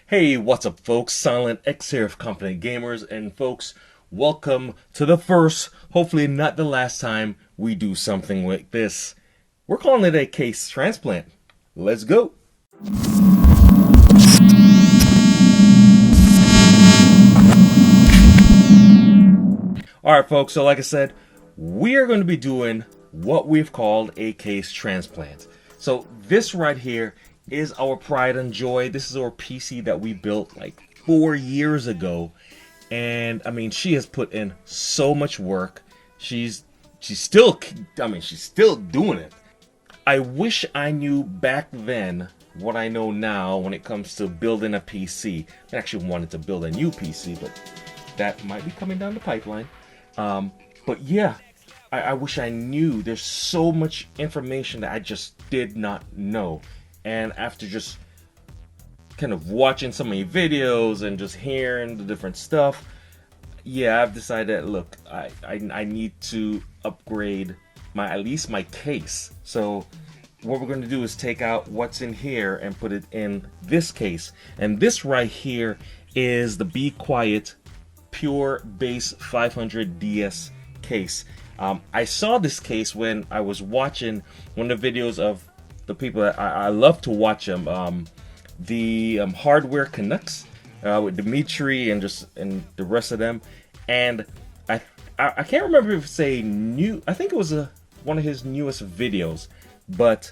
Hey, what's up, folks? Silent X here of Confident Gamers, and folks, welcome to the first, hopefully not the last time we do something like this. We're calling it a case transplant. Let's go. Alright, folks, so like I said, we are going to be doing what we've called a case transplant. So this right here is our pride and joy. This is our PC that we built like 4 years ago, and I mean, she has put in so much work. She's still doing it. I wish I knew back then what I know now when it comes to building a PC. I actually wanted to build a new PC, but that might be coming down the pipeline. But yeah, I wish I knew. There's so much information that I just did not know. And after just kind of watching so many videos and just hearing the different stuff, yeah, I've decided that, look, I need to upgrade at least my case. So what we're going to do is take out what's in here and put it in this case. And this right here is the Be Quiet Pure Base 500 DS case. I saw this case when I was watching one of the videos of the people that I love to watch them, the Hardware Canucks, with Dimitri and the rest of them. And I can't remember if it's a new, I think it was one of his newest videos, but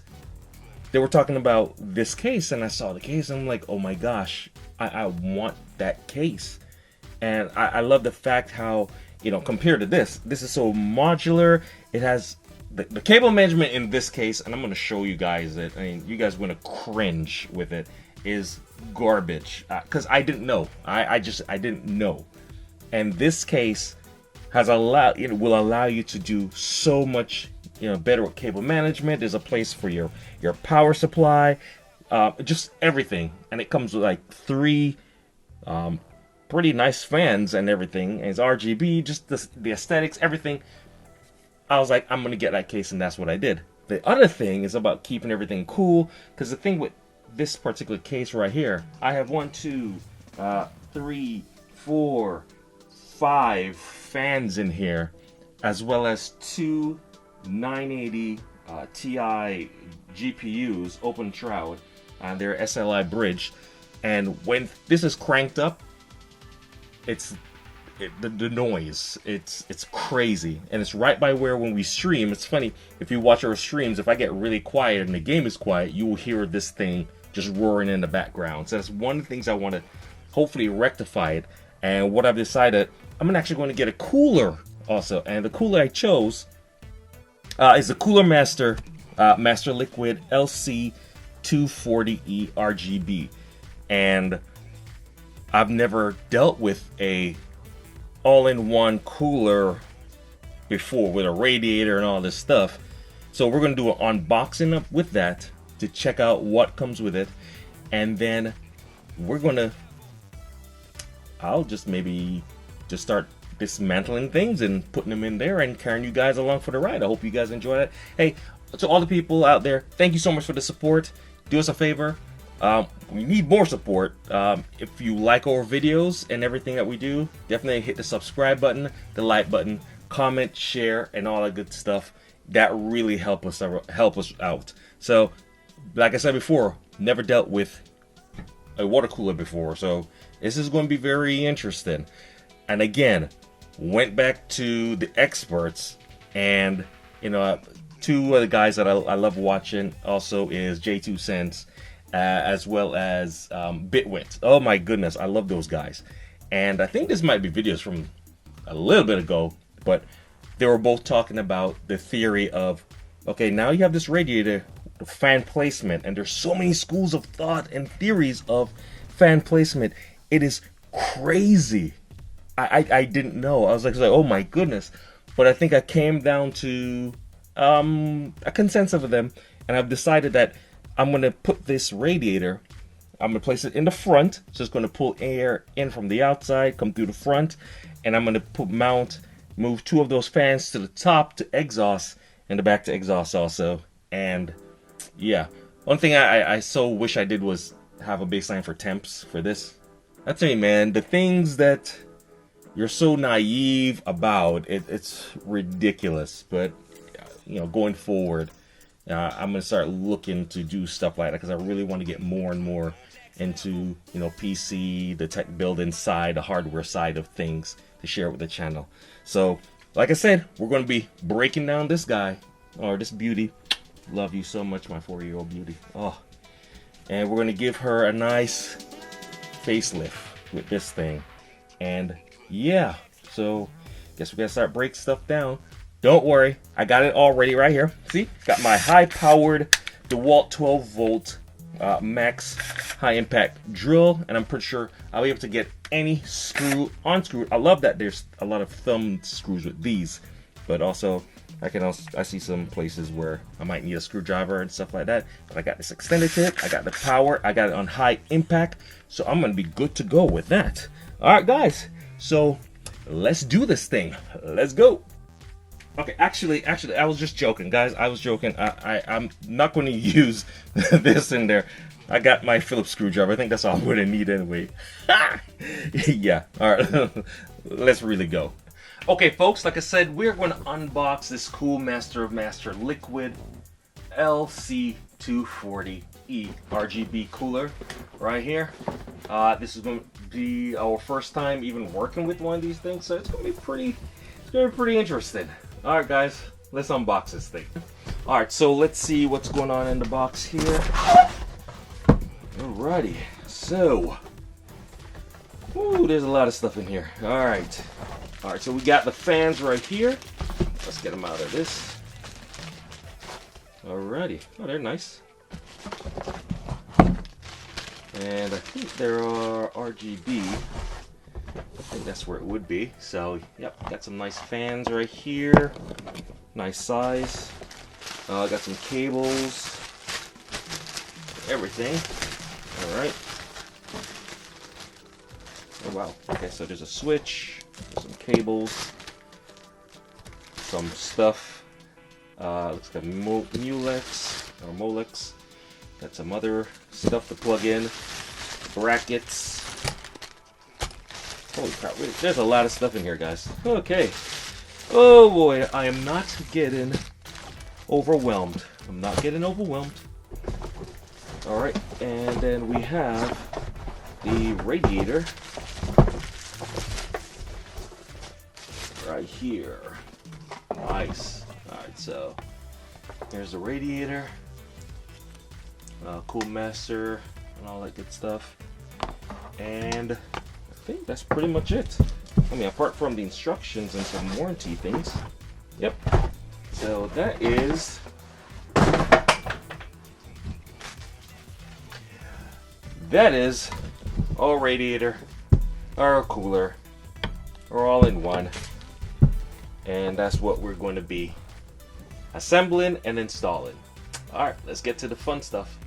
they were talking about this case, and I saw the case and I'm like, oh my gosh, I want that case. And I love the fact how, you know, compared to this is so modular. It has the cable management in this case, and I'm going to show you guys it. I mean, you guys are going to cringe with it, is garbage. Because I didn't know. I didn't know. And this case will allow you to do so much, you know, better with cable management. There's a place for your power supply, just everything. And it comes with like 3 pretty nice fans and everything. And it's RGB, just the aesthetics, everything. I was like, I'm gonna get that case, and that's what I did. The other thing is about keeping everything cool, because the thing with this particular case right here, I have 1, 2, 3, 4, 5 fans in here, as well as 2 980 Ti GPUs, open shroud, and they're SLI bridge. And when this is cranked up, the noise, it's crazy, and it's right by where when we stream. It's funny, if you watch our streams, if I get really quiet and the game is quiet, you will hear this thing just roaring in the background. So that's one of the things I want to hopefully rectify it. And what I've decided, I'm actually going to get a cooler also, and the cooler I chose is the CoolMaster MasterLiquid LCE 240 RGB. And I've never dealt with a all-in-one cooler before with a radiator and all this stuff. So we're going to do an unboxing with that to check out what comes with it. And then I'll just start dismantling things and putting them in there and carrying you guys along for the ride. I hope you guys enjoy it. Hey, to all the people out there, thank you so much for the support. Do us a favor. We need more support. If you like our videos and everything that we do, definitely hit the subscribe button, the like button, comment, share, and all that good stuff. That really help us out. So, like I said before, never dealt with a water cooler before, so this is going to be very interesting. And again, went back to the experts, and you know, 2 of the guys that I love watching also is J2 Sense, as well as Bitwit. Oh my goodness, I love those guys. And I think this might be videos from a little bit ago, but they were both talking about the theory of, okay, now you have this radiator, the fan placement, and there's so many schools of thought and theories of fan placement. It is crazy. I didn't know. I was like, oh my goodness. But I think I came down to a consensus of them, and I've decided that I'm going to put this radiator, I'm going to place it in the front, so it's going to pull air in from the outside, come through the front, and I'm going to move 2 of those fans to the top to exhaust, and the back to exhaust also. And yeah, one thing I so wish I did was have a baseline for temps for this. That's me, man. The things that you're so naive about, it's ridiculous. But you know, going forward, I'm gonna start looking to do stuff like that because I really want to get more and more into, you know, PC, the tech building side, the hardware side of things to share with the channel. So, like I said, we're going to be breaking down this guy, or this beauty. Love you so much, my 4-year-old beauty. Oh, and we're going to give her a nice facelift with this thing. And yeah, so guess we got to start breaking stuff down. Don't worry, I got it already right here. See, got my high-powered DeWalt 12-volt max high impact drill, and I'm pretty sure I'll be able to get any screw unscrewed. I love that there's a lot of thumb screws with these, but also I see some places where I might need a screwdriver and stuff like that. But I got this extended tip, I got the power, I got it on high impact, so I'm gonna be good to go with that. All right, guys, so let's do this thing. Let's go. Okay, actually, I was just joking, guys. I was joking. I'm not going to use this in there. I got my Phillips screwdriver. I think that's all I'm going to need anyway. Yeah, all right. Let's really go. Okay, folks, like I said, we're going to unbox this CoolMaster MasterLiquid LCE RGB cooler right here. This is going to be our first time even working with one of these things, so it's going to be pretty interesting. Alright guys, let's unbox this thing. Alright, so let's see what's going on in the box here. Alrighty, so ooh, there's a lot of stuff in here. Alright, so we got the fans right here. Let's get them out of this. Alrighty, oh, they're nice. And I think there are RGB. I think that's where it would be. So, yep, got some nice fans right here. Nice size. Got some cables. Everything. Alright. Oh, wow. Okay, so there's a switch. There's some cables. Some stuff. Looks like Molex. Or Molex. Got some other stuff to plug in. Brackets. Holy crap, there's a lot of stuff in here, guys. Okay. Oh boy, I am not getting overwhelmed. I'm not getting overwhelmed. Alright, and then we have the radiator right here. Nice. Alright, so here's the radiator. CoolMaster and all that good stuff. And I think that's pretty much it. I mean, apart from the instructions and some warranty things. Yep. So that is our radiator, our cooler, are all in one. And that's what we're going to be assembling and installing. Alright, let's get to the fun stuff.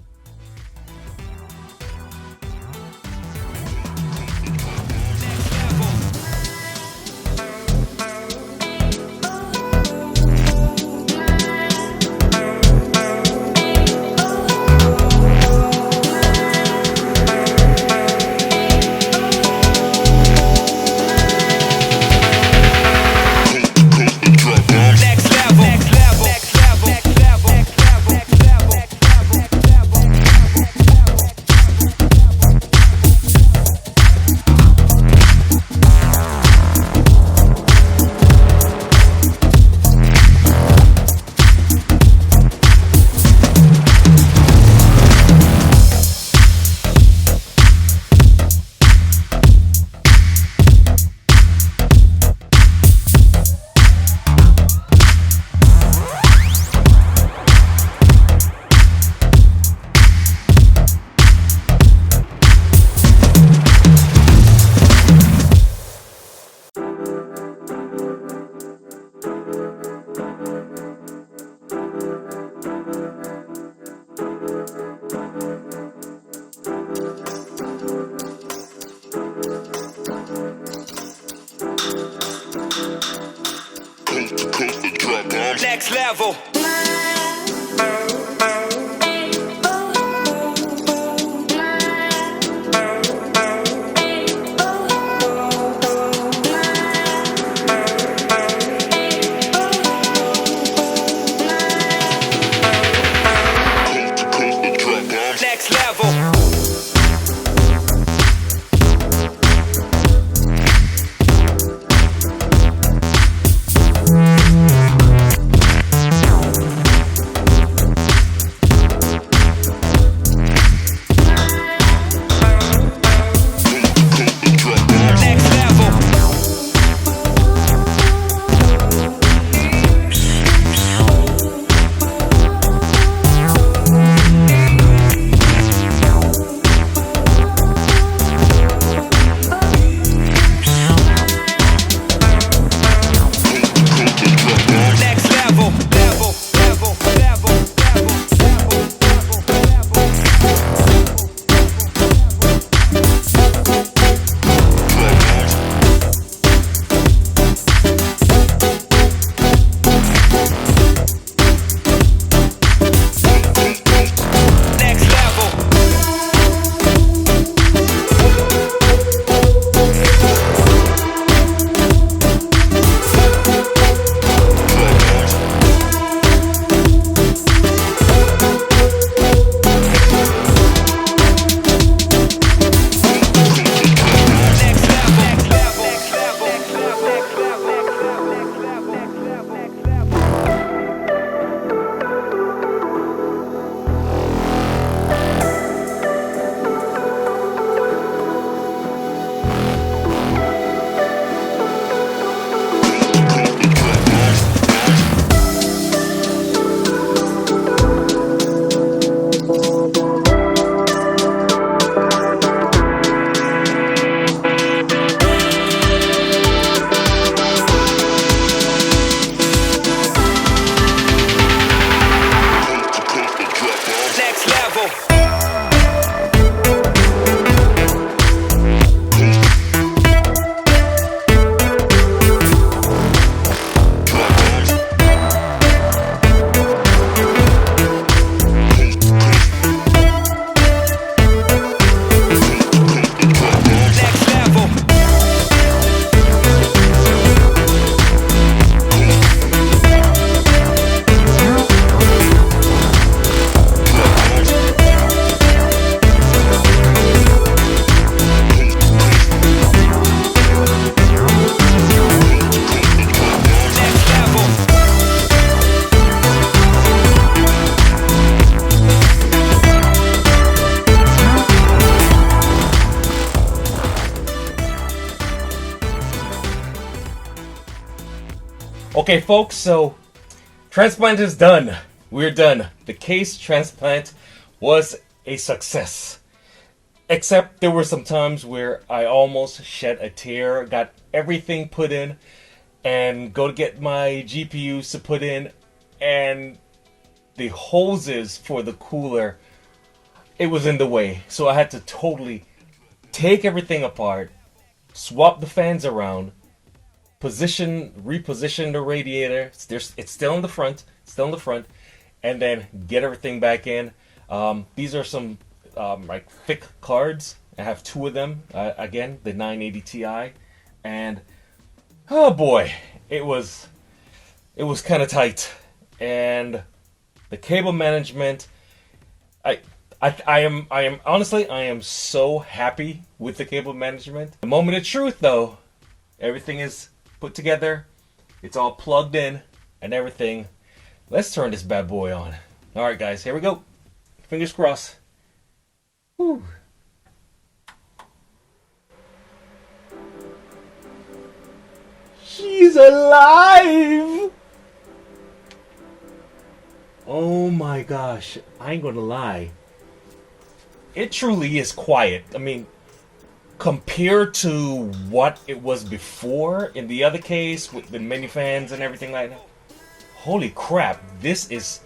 Next level. Next level. Next level. Next level. Okay, folks, so transplant is done. We're done. The case transplant was a success. Except there were some times where I almost shed a tear, got everything put in, and go to get my GPUs to put in, and the hoses for the cooler, it was in the way. So I had to totally take everything apart, swap the fans around, reposition the radiator. It's still in the front, and then get everything back in. These are some like thick cards. I have two of them. Again, the 980 Ti, and oh boy, it was kind of tight. And the cable management, I am honestly, I am so happy with the cable management. The moment of truth, though, everything is put together. It's all plugged in and everything. Let's turn this bad boy on. All right, guys, here we go. Fingers crossed. Whew. She's alive! Oh my gosh, I ain't gonna lie. It truly is quiet. I mean, compared to what it was before in the other case with the mini fans and everything like that. Holy crap, this is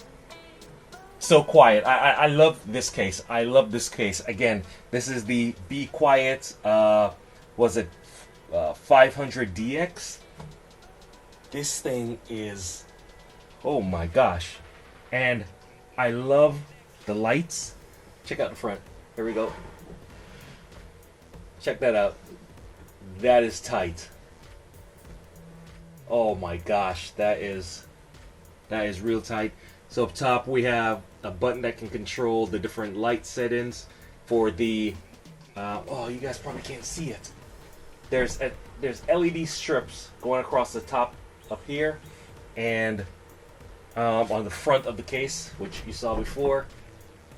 so quiet. I love this case. I love this case. Again, this is the Be Quiet, was it 500DX? This thing is, oh my gosh. And I love the lights. Check out the front. Here we go. Check that out. That is tight. Oh my gosh, that is real tight. So up top we have a button that can control the different light settings for the. Oh, you guys probably can't see it. There's LED strips going across the top up here, and on the front of the case, which you saw before,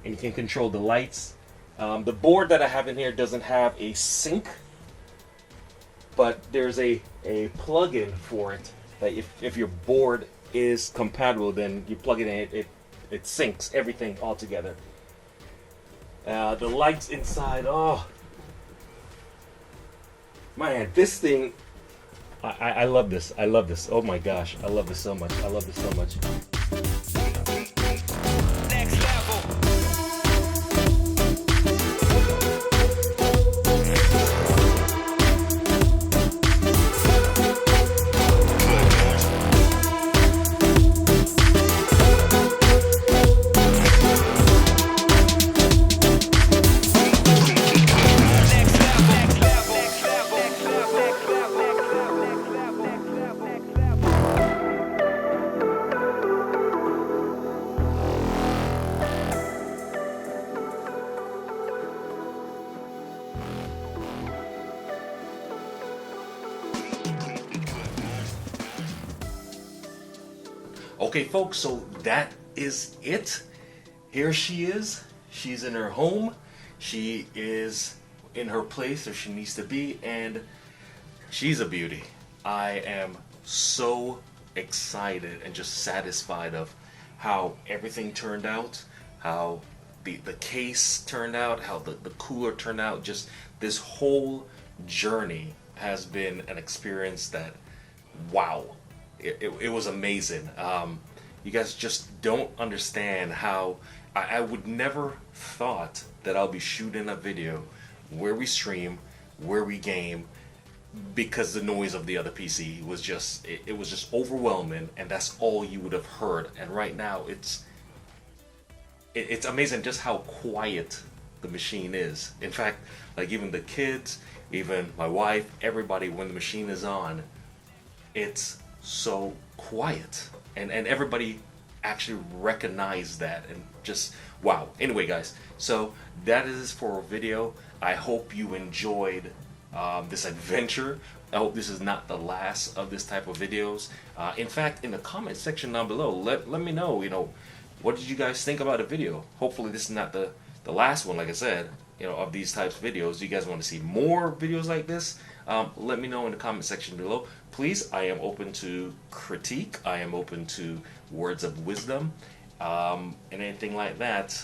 and you can control the lights. The board that I have in here doesn't have a sync, but there's a plug-in for it that if your board is compatible, then you plug it in, it syncs everything all together. The lights inside, oh man, this thing, I love this. I love this. Oh my gosh, I love this so much. I love this so much. Next level. Okay, folks, so that is it. Here she is. She's in her home. She is in her place where she needs to be, and she's a beauty. I am so excited and just satisfied of how everything turned out, how the case turned out, how the cooler turned out. Just this whole journey has been an experience that, wow, it was amazing. You guys just don't understand how I would never thought that I'll be shooting a video where we stream, where we game, because the noise of the other PC was just, it was just overwhelming, and that's all you would have heard. And right now it's amazing just how quiet the machine is. In fact, like even the kids, even my wife, everybody, when the machine is on, it's so quiet, and everybody actually recognized that, and just wow. Anyway guys, so that is for our video. I hope you enjoyed this adventure. I hope this is not the last of this type of videos. In fact, in the comment section down below, let me know, what did you guys think about the video. Hopefully this is not the last one, like I said, of these types of videos. Do you guys want to see more videos like this? Let me know in the comment section below. Please, I am open to critique. I am open to words of wisdom, and anything like that,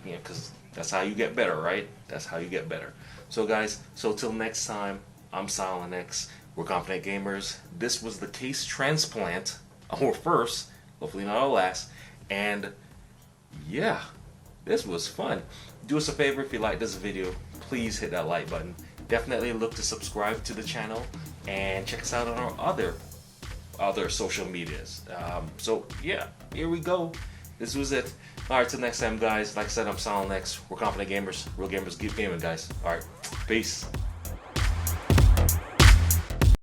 because that's how you get better, right? That's how you get better. So guys, so till next time, I'm Silent X. We're Confident Gamers. This was the case transplant, our first, hopefully not our last, and yeah, this was fun. Do us a favor, if you like this video, please hit that like button. Definitely look to subscribe to the channel and check us out on our other social medias. So yeah, here we go. This was it. Alright, till next time guys. Like I said, I'm Silent X. We're Confident Gamers. Real gamers keep gaming, guys. Alright, peace.